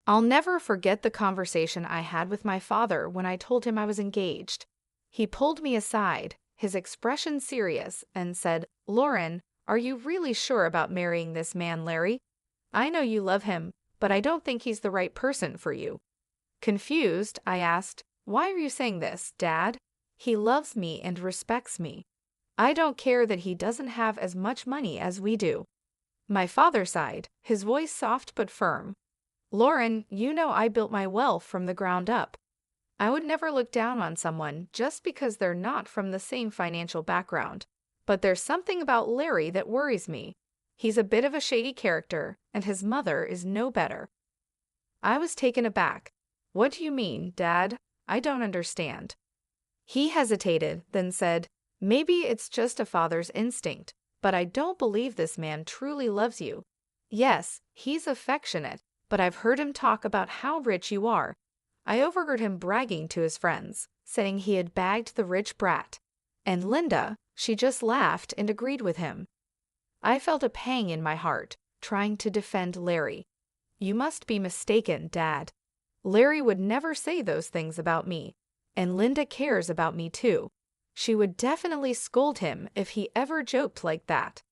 I'll never forget the conversation I had with my father when I told him I was engaged. He pulled me aside, his expression serious, and said, "Lauren, are you really sure about marrying this man, Larry? I know you love him, but I don't think he's the right person for you." Confused, I asked, "Why are you saying this, Dad? He loves me and respects me. I don't care that he doesn't have as much money as we do." My father sighed, his voice soft but firm. "Lauren, you know I built my wealth from the ground up. I would never look down on someone just because they're not from the same financial background. But there's something about Larry that worries me. He's a bit of a shady character, and his mother is no better." I was taken aback. "What do you mean, Dad? I don't understand." He hesitated, then said, "Maybe it's just a father's instinct, but I don't believe this man truly loves you. Yes, he's affectionate, but I've heard him talk about how rich you are. I overheard him bragging to his friends, saying he had bagged the rich brat. And Linda, she just laughed and agreed with him." I felt a pang in my heart, trying to defend Larry. "You must be mistaken, Dad. Larry would never say those things about me, and Linda cares about me too. She would definitely scold him if he ever joked like that."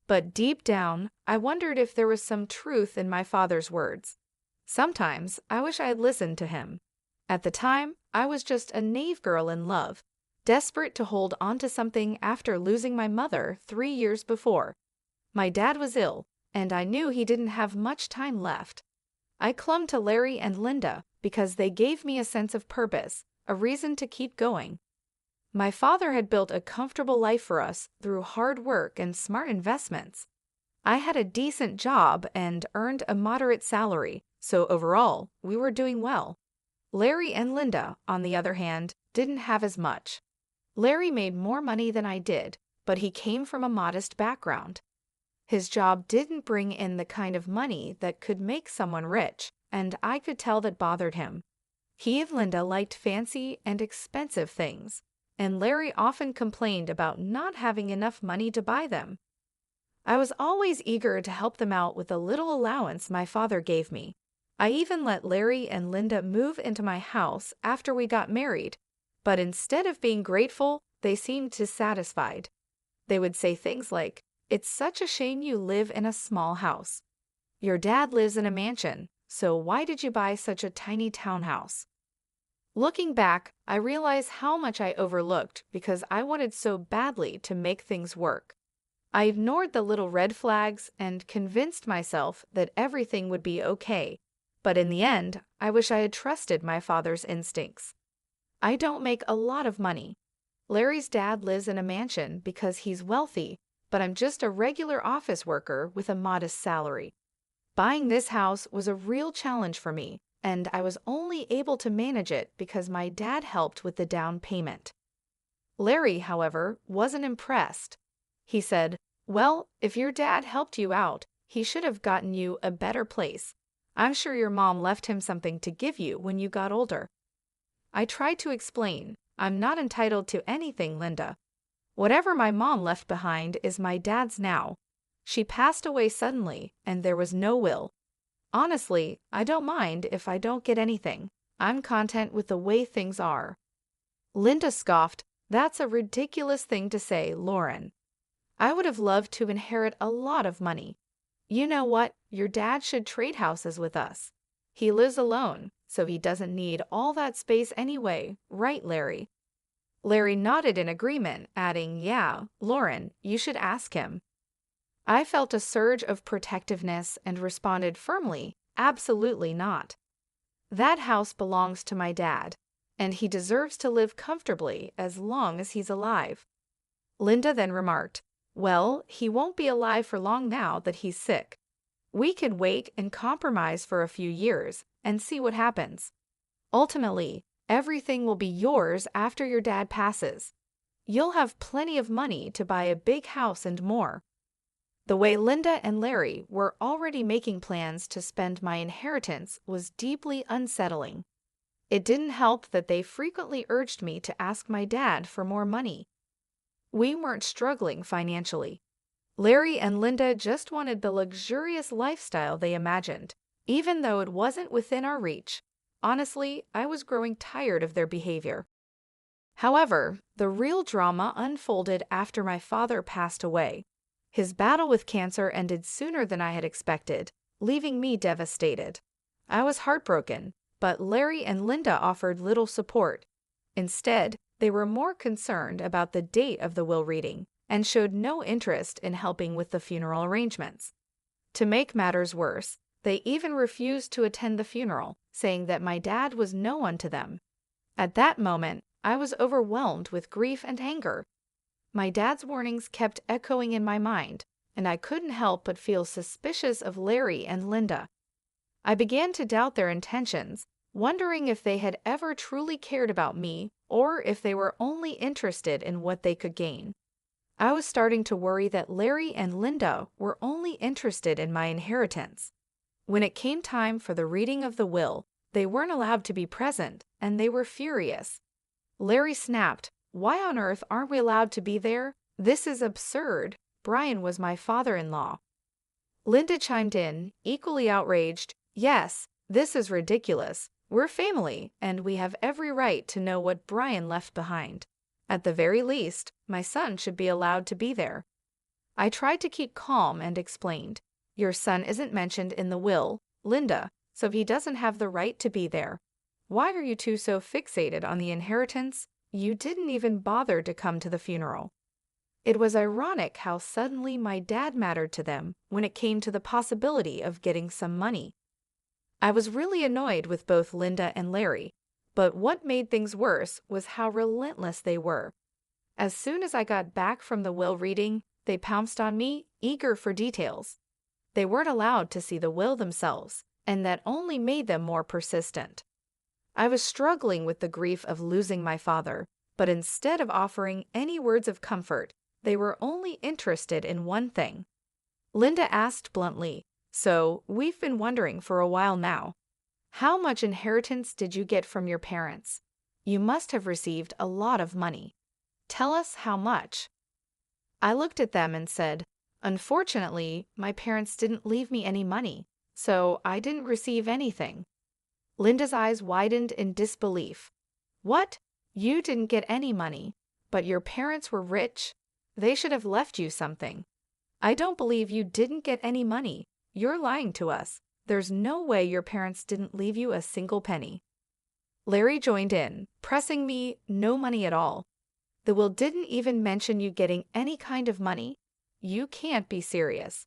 But deep down, I wondered if there was some truth in my father's words. Sometimes I wish I had listened to him. At the time, I was just a naive girl in love, desperate to hold on to something after losing my mother 3 years before. My dad was ill, and I knew he didn't have much time left. I clung to Larry and Linda because they gave me a sense of purpose, a reason to keep going. My father had built a comfortable life for us through hard work and smart investments. I had a decent job and earned a moderate salary, so overall, we were doing well. Larry and Linda, on the other hand, didn't have as much. Larry made more money than I did, but he came from a modest background. His job didn't bring in the kind of money that could make someone rich, and I could tell that bothered him. He and Linda liked fancy and expensive things, and Larry often complained about not having enough money to buy them. I was always eager to help them out with the little allowance my father gave me. I even let Larry and Linda move into my house after we got married, but instead of being grateful, they seemed dissatisfied. They would say things like, "It's such a shame you live in a small house. Your dad lives in a mansion, so why did you buy such a tiny townhouse?" Looking back, I realize how much I overlooked because I wanted so badly to make things work. I ignored the little red flags and convinced myself that everything would be okay, but in the end, I wish I had trusted my father's instincts. I don't make a lot of money. Larry's dad lives in a mansion because he's wealthy, but I'm just a regular office worker with a modest salary. Buying this house was a real challenge for me, and I was only able to manage it because my dad helped with the down payment. Larry, however, wasn't impressed. He said, "Well, if your dad helped you out, he should have gotten you a better place. I'm sure your mom left him something to give you when you got older." I tried to explain, "I'm not entitled to anything, Linda. Whatever my mom left behind is my dad's now. She passed away suddenly, and there was no will. Honestly, I don't mind if I don't get anything. I'm content with the way things are." Linda scoffed, "That's a ridiculous thing to say, Lauren. I would have loved to inherit a lot of money. You know what? Your dad should trade houses with us. He lives alone, so he doesn't need all that space anyway, right, Larry?" Larry nodded in agreement, adding, "Yeah, Lauren, you should ask him." I felt a surge of protectiveness and responded firmly, "Absolutely not. That house belongs to my dad, and he deserves to live comfortably as long as he's alive." Linda then remarked, "Well, he won't be alive for long now that he's sick. We can wait and compromise for a few years and see what happens. Ultimately, everything will be yours after your dad passes. You'll have plenty of money to buy a big house and more." The way Linda and Larry were already making plans to spend my inheritance was deeply unsettling. It didn't help that they frequently urged me to ask my dad for more money. We weren't struggling financially. Larry and Linda just wanted the luxurious lifestyle they imagined, even though it wasn't within our reach. Honestly, I was growing tired of their behavior. However, the real drama unfolded after my father passed away. His battle with cancer ended sooner than I had expected, leaving me devastated. I was heartbroken, but Larry and Linda offered little support. Instead, they were more concerned about the date of the will reading and showed no interest in helping with the funeral arrangements. To make matters worse, they even refused to attend the funeral, saying that my dad was no one to them. At that moment, I was overwhelmed with grief and anger. My dad's warnings kept echoing in my mind, and I couldn't help but feel suspicious of Larry and Linda. I began to doubt their intentions, wondering if they had ever truly cared about me or if they were only interested in what they could gain. I was starting to worry that Larry and Linda were only interested in my inheritance. When it came time for the reading of the will, they weren't allowed to be present, and they were furious. Larry snapped, "Why on earth aren't we allowed to be there? This is absurd. Brian was my father-in-law." Linda chimed in, equally outraged, "Yes, this is ridiculous. We're family, and we have every right to know what Brian left behind. At the very least, my son should be allowed to be there." I tried to keep calm and explained, "Your son isn't mentioned in the will, Linda, so he doesn't have the right to be there. Why are you two so fixated on the inheritance? You didn't even bother to come to the funeral." It was ironic how suddenly my dad mattered to them when it came to the possibility of getting some money. I was really annoyed with both Linda and Larry, but what made things worse was how relentless they were. As soon as I got back from the will reading, they pounced on me, eager for details. They weren't allowed to see the will themselves, and that only made them more persistent. I was struggling with the grief of losing my father, but instead of offering any words of comfort, they were only interested in one thing. Linda asked bluntly, "So, we've been wondering for a while now. How much inheritance did you get from your parents? You must have received a lot of money. Tell us how much." I looked at them and said, "Unfortunately, my parents didn't leave me any money, so I didn't receive anything." Linda's eyes widened in disbelief. "What? You didn't get any money, but your parents were rich? They should have left you something." "I don't believe you didn't get any money. You're lying to us. There's no way your parents didn't leave you a single penny." Larry joined in, pressing me, "No money at all. The will didn't even mention you getting any kind of money. You can't be serious."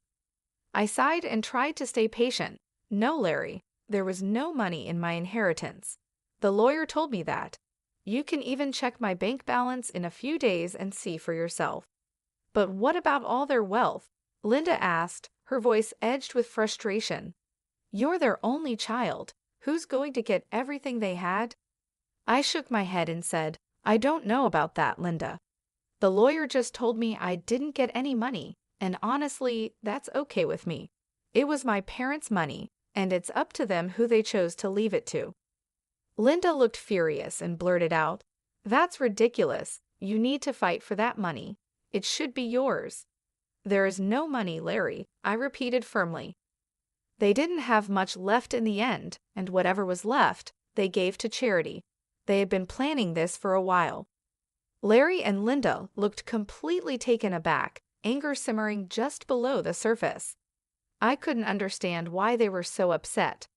I sighed and tried to stay patient. "No, Larry, there was no money in my inheritance. The lawyer told me that. You can even check my bank balance in a few days and see for yourself." "But what about all their wealth?" Linda asked, her voice edged with frustration. "You're their only child. Who's going to get everything they had?" I shook my head and said, "I don't know about that, Linda. The lawyer just told me I didn't get any money, and honestly, that's okay with me. It was my parents' money, and it's up to them who they chose to leave it to." Linda looked furious and blurted out, "That's ridiculous. You need to fight for that money. It should be yours." "There is no money, Larry," I repeated firmly. They didn't have much left in the end, and whatever was left, they gave to charity. They had been planning this for a while. Larry and Linda looked completely taken aback, anger simmering just below the surface. I couldn't understand why they were so upset.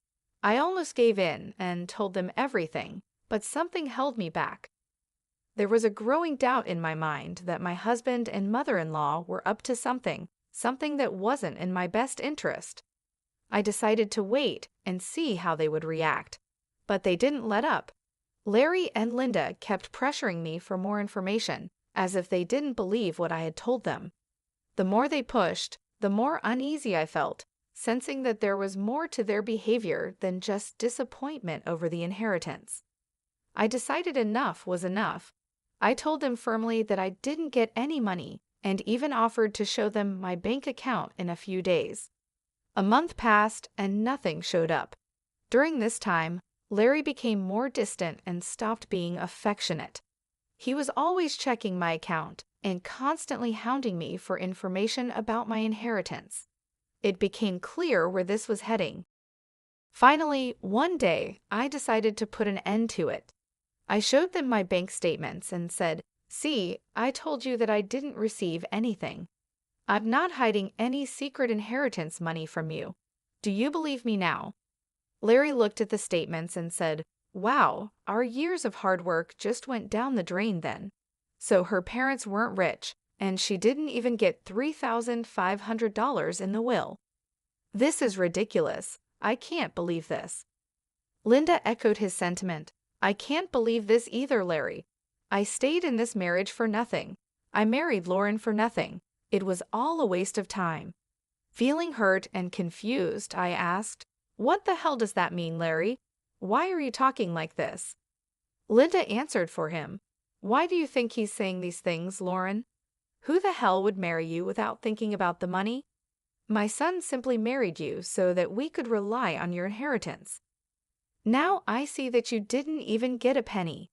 I almost gave in and told them everything, but something held me back. There was a growing doubt in my mind that my husband and mother-in-law were up to something that wasn't in my best interest. I decided to wait and see how they would react, but they didn't let up. Larry and Linda kept pressuring me for more information, as if they didn't believe what I had told them. The more they pushed, the more uneasy I felt, sensing that there was more to their behavior than just disappointment over the inheritance. I decided enough was enough. I told them firmly that I didn't get any money and even offered to show them my bank account in a few days. A month passed and nothing showed up. During this time, Larry became more distant and stopped being affectionate. He was always checking my account and constantly hounding me for information about my inheritance. It became clear where this was heading. Finally, one day, I decided to put an end to it. I showed them my bank statements and said, "See, I told you that I didn't receive anything. I'm not hiding any secret inheritance money from you. Do you believe me now?" Larry looked at the statements and said, "Wow, our years of hard work just went down the drain then. So her parents weren't rich, and she didn't even get $3,500 in the will. This is ridiculous. I can't believe this." Linda echoed his sentiment. "I can't believe this either, Larry. I stayed in this marriage for nothing. I married Lauren for nothing. It was all a waste of time." Feeling hurt and confused, I asked, "What the hell does that mean, Larry? Why are you talking like this?" Linda answered for him. "Why do you think he's saying these things, Lauren? Who the hell would marry you without thinking about the money? My son simply married you so that we could rely on your inheritance. Now I see that you didn't even get a penny.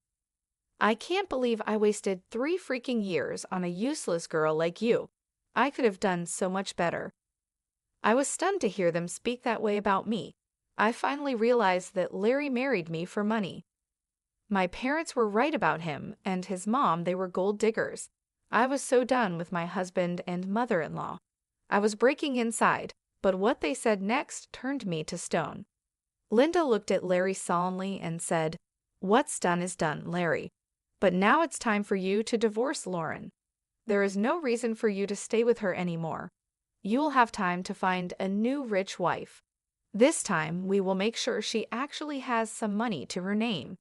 I can't believe I wasted 3 freaking years on a useless girl like you. I could have done so much better." I was stunned to hear them speak that way about me. I finally realized that Larry married me for money. My parents were right about him, and his mom, they were gold diggers. I was so done with my husband and mother-in-law. I was breaking inside, but what they said next turned me to stone. Linda looked at Larry solemnly and said, "What's done is done, Larry. But now it's time for you to divorce Lauren. There is no reason for you to stay with her anymore. You will have time to find a new rich wife. This time, we will make sure she actually has some money to her name."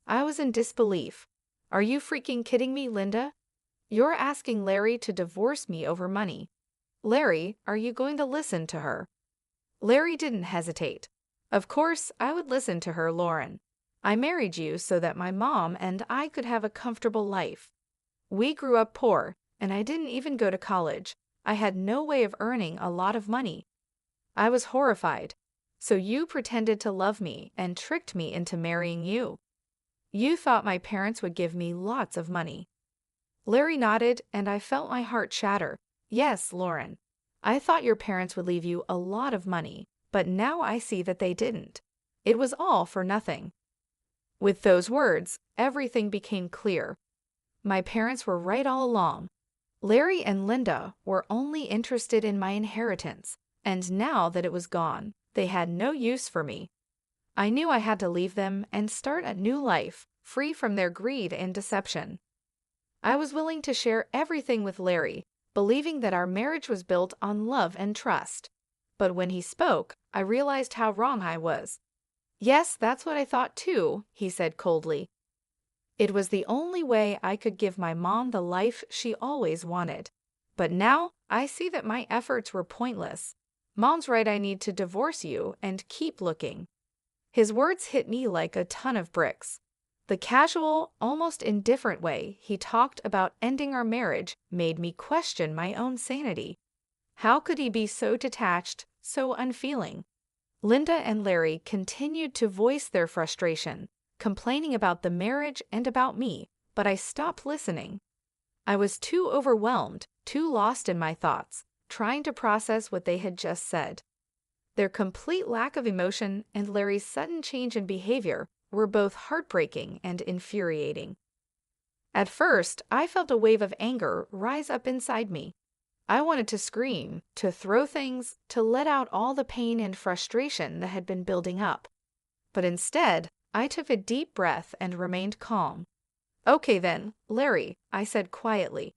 I was in disbelief. "Are you freaking kidding me, Linda? You're asking Larry to divorce me over money. Larry, are you going to listen to her?" Larry didn't hesitate. "Of course, I would listen to her, Lauren. I married you so that my mom and I could have a comfortable life. We grew up poor, and I didn't even go to college. I had no way of earning a lot of money." I was horrified. "So you pretended to love me and tricked me into marrying you. You thought my parents would give me lots of money." Larry nodded, and I felt my heart shatter. "Yes, Lauren. I thought your parents would leave you a lot of money, but now I see that they didn't. It was all for nothing." With those words, everything became clear. My parents were right all along. Larry and Linda were only interested in my inheritance, and now that it was gone, they had no use for me. I knew I had to leave them and start a new life, free from their greed and deception. I was willing to share everything with Larry, believing that our marriage was built on love and trust. But when he spoke, I realized how wrong I was. "Yes, that's what I thought too," he said coldly. "It was the only way I could give my mom the life she always wanted. But now I see that my efforts were pointless. Mom's right, I need to divorce you and keep looking." His words hit me like a ton of bricks. The casual, almost indifferent way he talked about ending our marriage made me question my own sanity. How could he be so detached, so unfeeling? Linda and Larry continued to voice their frustration, complaining about the marriage and about me, but I stopped listening. I was too overwhelmed, too lost in my thoughts, trying to process what they had just said. Their complete lack of emotion and Larry's sudden change in behavior were both heartbreaking and infuriating. At first, I felt a wave of anger rise up inside me. I wanted to scream, to throw things, to let out all the pain and frustration that had been building up. But instead, I took a deep breath and remained calm. "Okay then, Larry," I said quietly.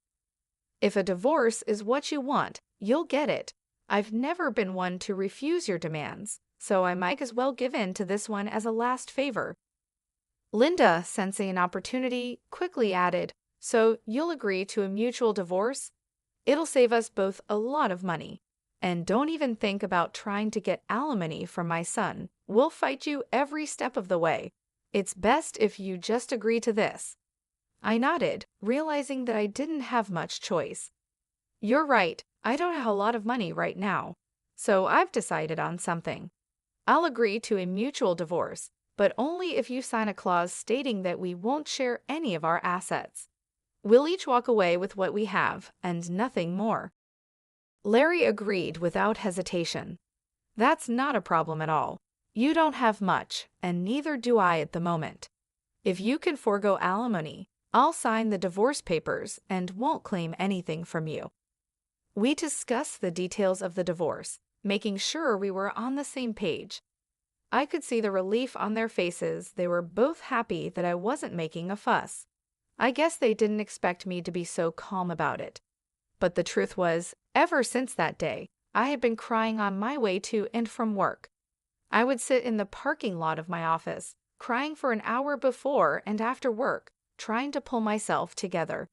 "If a divorce is what you want, you'll get it. I've never been one to refuse your demands, so I might as well give in to this one as a last favor." Linda, sensing an opportunity, quickly added, "So you'll agree to a mutual divorce? It'll save us both a lot of money. And don't even think about trying to get alimony from my son. We'll fight you every step of the way. It's best if you just agree to this." I nodded, realizing that I didn't have much choice. "You're right, I don't have a lot of money right now. So I've decided on something. I'll agree to a mutual divorce, but only if you sign a clause stating that we won't share any of our assets. We'll each walk away with what we have, and nothing more." Larry agreed without hesitation. "That's not a problem at all. You don't have much, and neither do I at the moment. If you can forego alimony, I'll sign the divorce papers and won't claim anything from you." We discussed the details of the divorce, making sure we were on the same page. I could see the relief on their faces. They were both happy that I wasn't making a fuss. I guess they didn't expect me to be so calm about it. But the truth was, ever since that day, I had been crying on my way to and from work. I would sit in the parking lot of my office, crying for an hour before and after work, trying to pull myself together.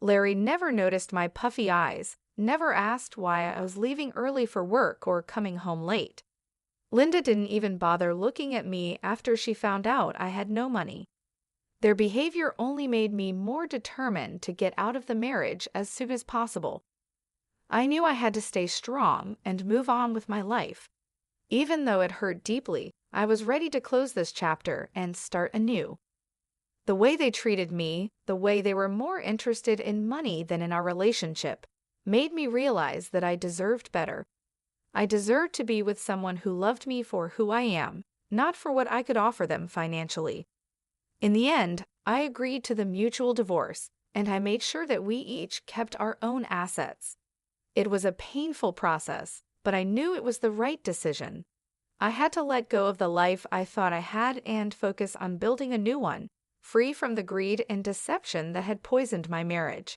Larry never noticed my puffy eyes, never asked why I was leaving early for work or coming home late. Linda didn't even bother looking at me after she found out I had no money. Their behavior only made me more determined to get out of the marriage as soon as possible. I knew I had to stay strong and move on with my life. Even though it hurt deeply, I was ready to close this chapter and start anew. The way they treated me, the way they were more interested in money than in our relationship, made me realize that I deserved better. I deserved to be with someone who loved me for who I am, not for what I could offer them financially. In the end, I agreed to the mutual divorce, and I made sure that we each kept our own assets. It was a painful process, but I knew it was the right decision. I had to let go of the life I thought I had and focus on building a new one, free from the greed and deception that had poisoned my marriage.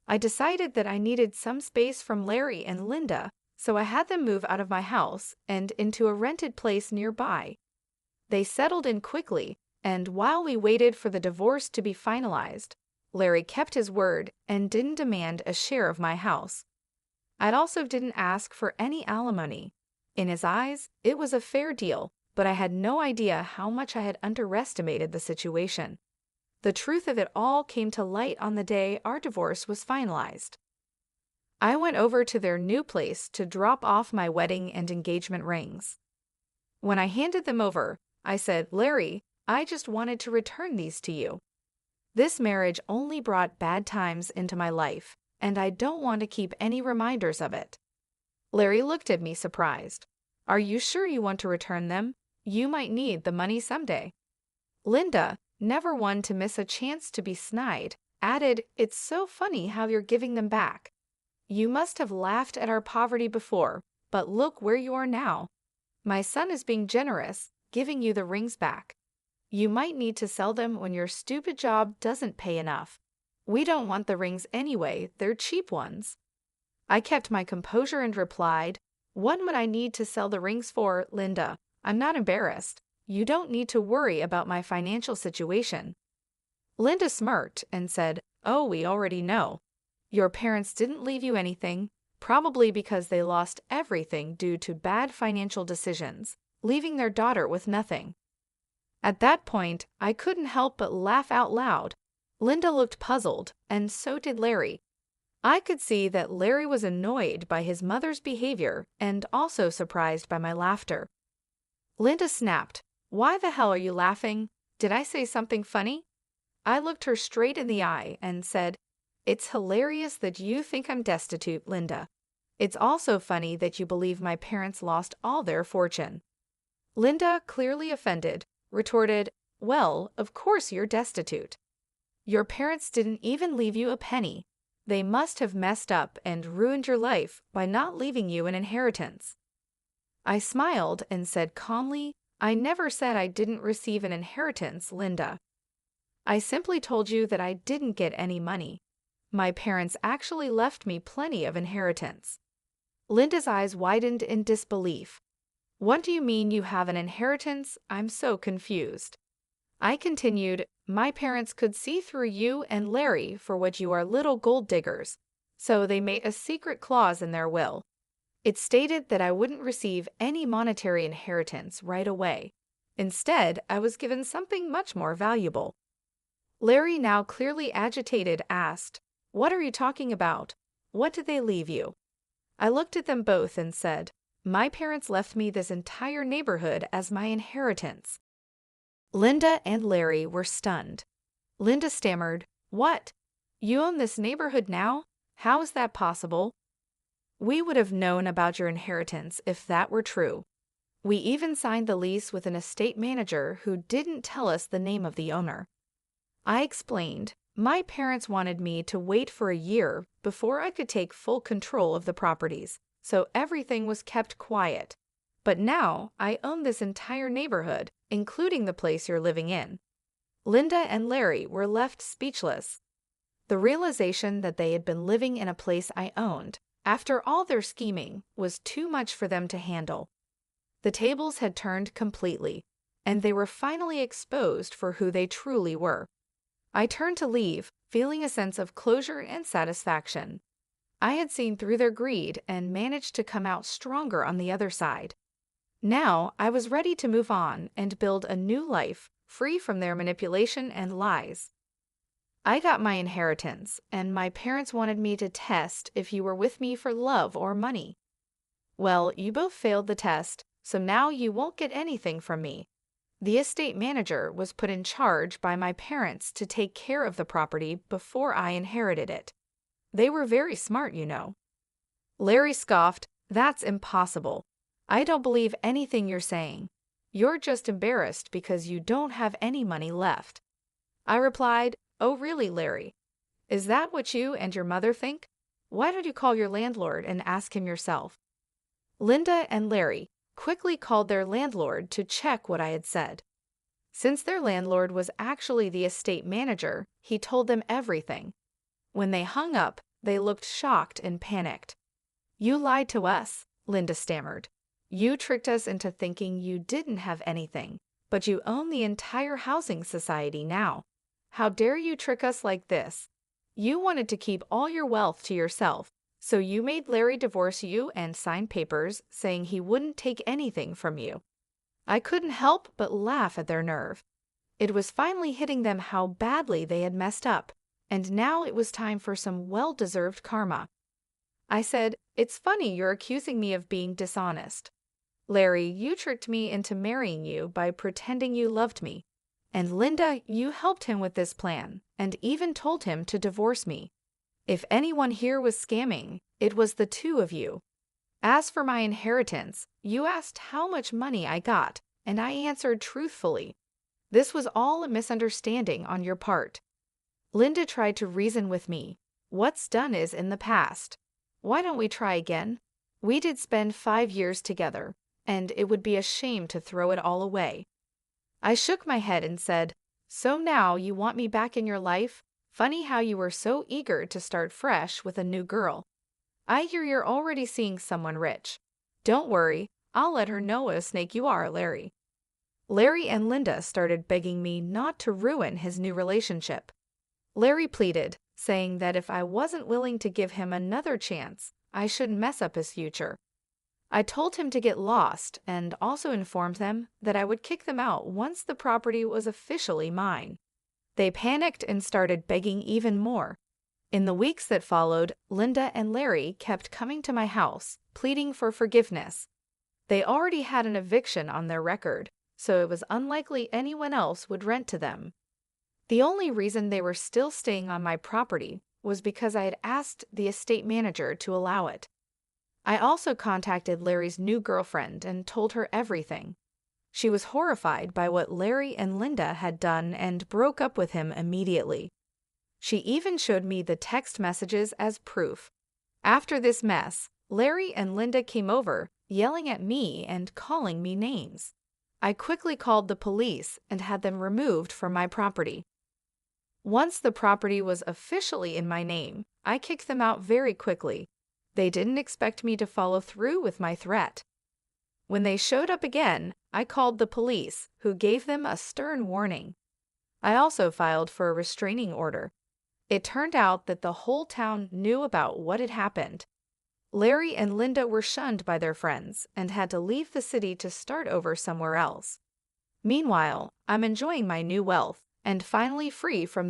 I decided that I needed some space from Larry and Linda, so I had them move out of my house and into a rented place nearby. They settled in quickly, and while we waited for the divorce to be finalized, Larry kept his word and didn't demand a share of my house. I also didn't ask for any alimony. In his eyes, it was a fair deal, but I had no idea how much I had underestimated the situation. The truth of it all came to light on the day our divorce was finalized. I went over to their new place to drop off my wedding and engagement rings. When I handed them over, I said, "Larry, I just wanted to return these to you. This marriage only brought bad times into my life, and I don't want to keep any reminders of it." Larry looked at me surprised. "Are you sure you want to return them? You might need the money someday." Linda, never one to miss a chance to be snide, added, "It's so funny how you're giving them back. You must have laughed at our poverty before, but look where you are now. My son is being generous, giving you the rings back. You might need to sell them when your stupid job doesn't pay enough. We don't want the rings anyway, they're cheap ones." I kept my composure and replied, "What would I need to sell the rings for, Linda? I'm not embarrassed. You don't need to worry about my financial situation." Linda smirked and said, "Oh, we already know. Your parents didn't leave you anything, probably because they lost everything due to bad financial decisions, leaving their daughter with nothing." At that point, I couldn't help but laugh out loud. Linda looked puzzled, and so did Larry. I could see that Larry was annoyed by his mother's behavior and also surprised by my laughter. Linda snapped, "Why the hell are you laughing? Did I say something funny?" I looked her straight in the eye and said, "It's hilarious that you think I'm destitute, Linda. It's also funny that you believe my parents lost all their fortune." Linda, clearly offended, retorted, "Well, of course you're destitute. Your parents didn't even leave you a penny. They must have messed up and ruined your life by not leaving you an inheritance." I smiled and said calmly, "I never said I didn't receive an inheritance, Linda. I simply told you that I didn't get any money. My parents actually left me plenty of inheritance." Linda's eyes widened in disbelief. "What do you mean you have an inheritance? I'm so confused." I continued, "My parents could see through you and Larry for what you are, little gold diggers, so they made a secret clause in their will. It stated that I wouldn't receive any monetary inheritance right away. Instead, I was given something much more valuable." Larry, now clearly agitated, asked, "What are you talking about? What did they leave you?" I looked at them both and said, "My parents left me this entire neighborhood as my inheritance." Linda and Larry were stunned. Linda stammered, "What? You own this neighborhood now? How is that possible?" "We would have known about your inheritance if that were true." We even signed the lease with an estate manager who didn't tell us the name of the owner. I explained, my parents wanted me to wait for a year before I could take full control of the properties, so everything was kept quiet. But now I own this entire neighborhood, including the place you're living in. Linda and Larry were left speechless. The realization that they had been living in a place I owned, after all their scheming, was too much for them to handle. The tables had turned completely, and they were finally exposed for who they truly were. I turned to leave, feeling a sense of closure and satisfaction. I had seen through their greed and managed to come out stronger on the other side. Now I was ready to move on and build a new life, free from their manipulation and lies. I got my inheritance, and my parents wanted me to test if you were with me for love or money. Well, you both failed the test, so now you won't get anything from me. The estate manager was put in charge by my parents to take care of the property before I inherited it. They were very smart, you know. Larry scoffed, "That's impossible. I don't believe anything you're saying. You're just embarrassed because you don't have any money left." I replied, "Oh really, Larry? Is that what you and your mother think? Why don't you call your landlord and ask him yourself?" Linda and Larry quickly called their landlord to check what I had said. Since their landlord was actually the estate manager, he told them everything. When they hung up, they looked shocked and panicked. "You lied to us," Linda stammered. "You tricked us into thinking you didn't have anything, but you own the entire housing society now. How dare you trick us like this? You wanted to keep all your wealth to yourself, so you made Larry divorce you and sign papers saying he wouldn't take anything from you." I couldn't help but laugh at their nerve. It was finally hitting them how badly they had messed up, and now it was time for some well-deserved karma. I said, "It's funny you're accusing me of being dishonest. Larry, you tricked me into marrying you by pretending you loved me. And Linda, you helped him with this plan and even told him to divorce me. If anyone here was scamming, it was the two of you. As for my inheritance, you asked how much money I got, and I answered truthfully. This was all a misunderstanding on your part." Linda tried to reason with me. "What's done is in the past. Why don't we try again? We did spend 5 years together, and it would be a shame to throw it all away." I shook my head and said, "So now you want me back in your life? Funny how you were so eager to start fresh with a new girl. I hear you're already seeing someone rich. Don't worry, I'll let her know what a snake you are, Larry." Larry and Linda started begging me not to ruin his new relationship. Larry pleaded, saying that if I wasn't willing to give him another chance, I shouldn't mess up his future. I told him to get lost and also informed them that I would kick them out once the property was officially mine. They panicked and started begging even more. In the weeks that followed, Linda and Larry kept coming to my house, pleading for forgiveness. They already had an eviction on their record, so it was unlikely anyone else would rent to them. The only reason they were still staying on my property was because I had asked the estate manager to allow it. I also contacted Larry's new girlfriend and told her everything. She was horrified by what Larry and Linda had done and broke up with him immediately. She even showed me the text messages as proof. After this mess, Larry and Linda came over, yelling at me and calling me names. I quickly called the police and had them removed from my property. Once the property was officially in my name, I kicked them out very quickly. They didn't expect me to follow through with my threat. When they showed up again, I called the police, who gave them a stern warning. I also filed for a restraining order. It turned out that the whole town knew about what had happened. Larry and Linda were shunned by their friends and had to leave the city to start over somewhere else. Meanwhile, I'm enjoying my new wealth and finally free from